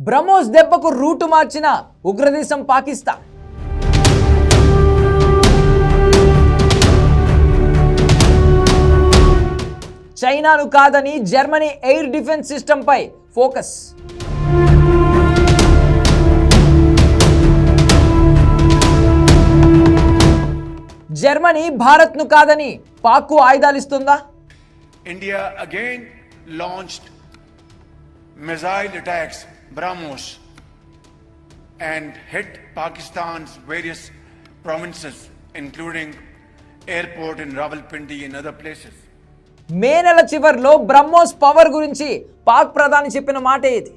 బ్రహ్మోస్ దెబ్బకు రూటు మార్చిన ఉగ్రదేశం పాకిస్తాన్. చైనాను కాదని జర్మనీ ఎయిర్ డిఫెన్స్ సిస్టంపై ఫోకస్. జర్మనీ భారత్ను కాదని పాక్కు ఆయుధాలు ఇస్తుందా? India again launched missile attacks, BrahMos, and hit Pakistan's various provinces, including airport in Rawalpindi and other places. మే నెల చివరిలో బ్రహ్మోస్ పవర్ గురించి పాక్ ప్రధాని చెప్పిన మాట ఇది.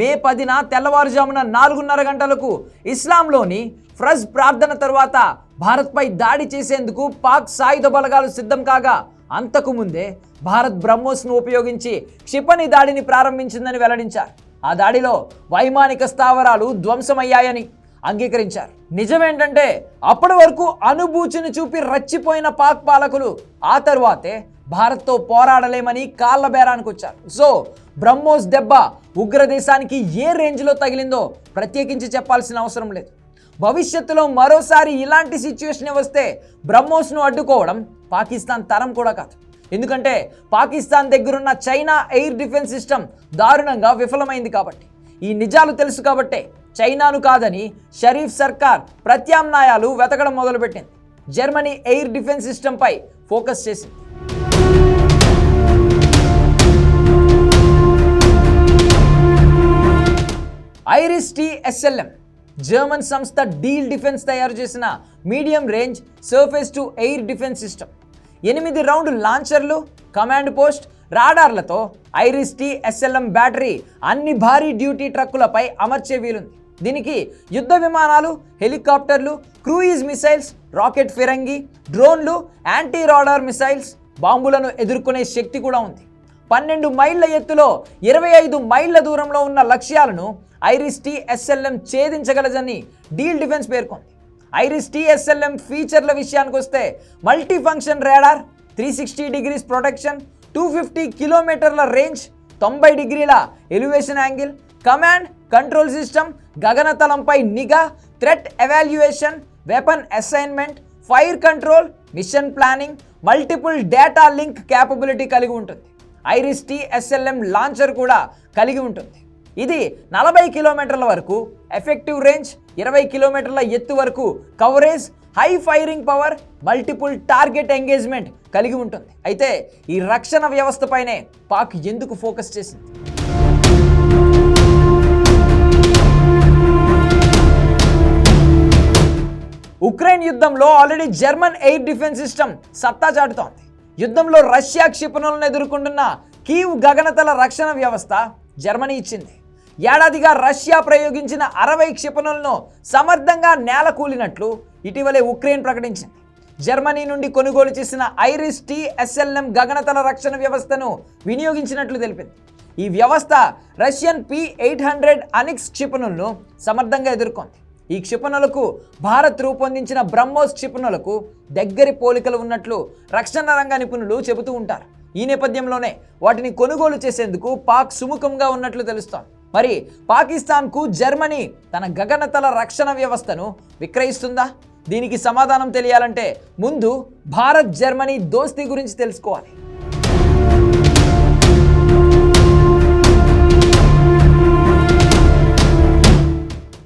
మే 10న తెల్లవారుజామున 4:30 గంటలకు ఇస్లాంలోని ఫజ్ర్ ప్రార్థన తర్వాత భారత్పై దాడి చేసేందుకు పాక్ సాయుధ బలగాలు సిద్ధం కాగా అంతకు ముందే భారత్ బ్రహ్మోస్ను ఉపయోగించి క్షిపణి దాడిని ప్రారంభించిందని వెల్లడించారు. ఆ దాడిలో వైమానిక స్థావరాలు ధ్వంసమయ్యాయని అంగీకరించారు. నిజమేంటంటే అప్పటి వరకు అనుభూతిని చూపి రచ్చిపోయిన పాక్ పాలకులు ఆ తరువాతే భారత్తో పోరాడలేమని కాళ్ళ బేరానికి వచ్చారు. సో బ్రహ్మోస్ దెబ్బ ఉగ్రదేశానికి ఏ రేంజ్లో తగిలిందో ప్రత్యేకించి చెప్పాల్సిన అవసరం లేదు. భవిష్యత్తులో మరోసారి ఇలాంటి సిచ్యువేషన్ వస్తే బ్రహ్మోస్ను అడ్డుకోవడం పాకిస్తాన్ తరం కూడా కాదు. ఎందుకంటే పాకిస్తాన్ దగ్గరున్న చైనా ఎయిర్ డిఫెన్స్ సిస్టమ్ దారుణంగా విఫలమైంది కాబట్టి. ఈ నిజాలు తెలుసు కాబట్టే చైనాను కాదని షరీఫ్ సర్కార్ ప్రత్యామ్నాయాలు వెతకడం మొదలుపెట్టింది. జర్మనీ ఎయిర్ డిఫెన్స్ సిస్టంపై ఫోకస్ చేసింది. IRIS-T-SLM జర్మన్ సంస్థ డీల్ డిఫెన్స్ తయారు చేసిన medium range surface to air defence system. 8 round లాంచర్లు, కమాండ్ పోస్ట్, రాడార్లతో IRIS-T-SLM బ్యాటరీ అన్ని భారీ డ్యూటీ ట్రక్కులపై అమర్చే వీలుంది. దీనికి యుద్ధ విమానాలు, హెలికాప్టర్లు, క్రూయిజ్ మిసైల్స్, రాకెట్ ఫిరంగి, డ్రోన్లు, యాంటీ రాడార్ మిసైల్స్, బాంబులను ఎదుర్కొనే శక్తి కూడా ఉంది. 12 మైళ్ళ ఎత్తులో 25 మైళ్ళ దూరంలో ఉన్న లక్ష్యాలను IRIS-T-SLM ఛేదించగలదని డీల్ డిఫెన్స్ పేర్కొంది. IRIS-T-SLM ఫీచర్ల విషయానికి వస్తే multi function radar, 360 degrees protection, 250 కిలోమీటర్ల రేంజ్, 90 డిగ్రీల elevation angle, command control system, గగనతలంపై నిఘా, threat evaluation, weapon assignment, fire control, mission planning, multiple data link capability కలిగి ఉంటుంది. IRIS-T-SLM లాంచర్ కూడా కలిగి ఉంటుంది. ఇది 40 కిలోమీటర్ల వరకు ఎఫెక్టివ్ రేంజ్, 20 కిలోమీటర్ల ఎత్తు వరకు coverage, high firing power, multiple target engagement కలిగి ఉంటుంది. అయితే ఈ రక్షణ వ్యవస్థపైనే పాక్ ఎందుకు ఫోకస్ చేసింది? ఉక్రెయిన్ యుద్ధంలో already German air defence system సత్తా చాటుతోంది. యుద్ధంలో రష్యా క్షిపణులను ఎదుర్కొంటున్న కీవ్ గగనతల రక్షణ వ్యవస్థ జర్మనీ ఇచ్చింది. ఏడాదిగా రష్యా ప్రయోగించిన 60 క్షిపణులను సమర్థంగా నేలకూలినట్లు ఇటీవలే ఉక్రెయిన్ ప్రకటించింది. జర్మనీ నుండి కొనుగోలు చేసిన IRIS-T-SLM గగనతల రక్షణ వ్యవస్థను వినియోగించినట్లు తెలిపింది. ఈ వ్యవస్థ రష్యన్ P-800 అనిక్స్ క్షిపణులను సమర్థంగా ఎదుర్కొంది. ఈ క్షిపణులకు భారత్ రూపొందించిన బ్రహ్మోస్ క్షిపణులకు దగ్గరి పోలికలు ఉన్నట్లు రక్షణ రంగ నిపుణులు చెబుతూ ఉంటారు. ఈ నేపథ్యంలోనే వాటిని కొనుగోలు చేసేందుకు పాక్ సుముఖంగా ఉన్నట్లు తెలుస్తోంది. మరి పాకిస్తాన్కు జర్మనీ తన గగనతల రక్షణ వ్యవస్థను విక్రయిస్తుందా? దీనికి సమాధానం తెలియాలంటే ముందు భారత్ జర్మనీ దోస్తీ గురించి తెలుసుకోవాలి.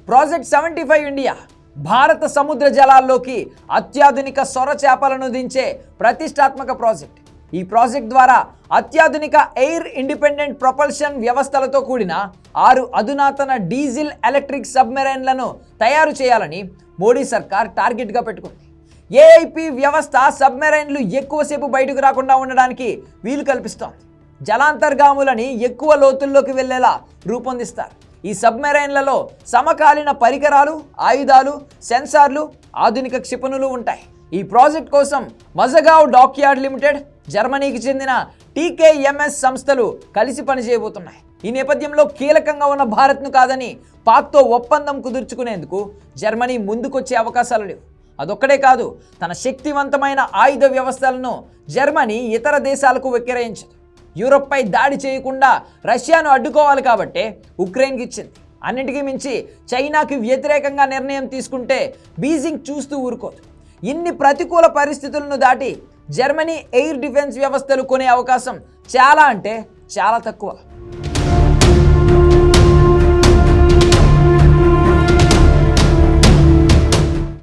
ప్రాజెక్ట్ 75 ఇండియా భారత సముద్ర జలాల్లోకి అత్యాధునిక సొర చేపలను దించే ప్రతిష్టాత్మక ప్రాజెక్ట్. ఈ ప్రాజెక్ట్ ద్వారా అత్యాధునిక ఎయిర్ ఇండిపెండెంట్ ప్రొపల్షన్ వ్యవస్థలతో కూడిన 6 అధునాతన డీజిల్ ఎలక్ట్రిక్ సబ్మెరైన్లను తయారు చేయాలని మోడీ సర్కార్ టార్గెట్గా పెట్టుకుంది. AIP వ్యవస్థ సబ్మెరైన్లు ఎక్కువసేపు బయటకు రాకుండా ఉండడానికి వీలు కల్పిస్తోంది. జలాంతర్గాములని ఎక్కువ లోతుల్లోకి వెళ్లేలా రూపొందిస్తారు. ఈ సబ్మెరైన్లలో సమకాలీన పరికరాలు, ఆయుధాలు, సెన్సార్లు, ఆధునిక క్షిపణులు ఉంటాయి. ఈ ప్రాజెక్ట్ కోసం మజగావ్ డాక్యార్డ్ లిమిటెడ్, జర్మనీకి చెందిన TKMS సంస్థలు కలిసి పనిచేయబోతున్నాయి. ఈ నేపథ్యంలో కీలకంగా ఉన్న భారత్ను కాదని పాక్తో ఒప్పందం కుదుర్చుకునేందుకు జర్మనీ ముందుకొచ్చే అవకాశాలు లేవు. అదొక్కడే కాదు, తన శక్తివంతమైన ఆయుధ వ్యవస్థలను జర్మనీ ఇతర దేశాలకు విక్రయించదు. యూరోప్పై దాడి చేయకుండా రష్యాను అడ్డుకోవాలి కాబట్టే ఉక్రెయిన్కి ఇచ్చింది. అన్నిటికీ మించి చైనాకి వ్యతిరేకంగా నిర్ణయం తీసుకుంటే బీజింగ్ చూస్తూ ఊరుకోదు. ఇన్ని ప్రతికూల పరిస్థితులను దాటి జర్మనీ ఎయిర్ డిఫెన్స్ వ్యవస్థలు కొనే అవకాశం చాలా అంటే చాలా తక్కువ.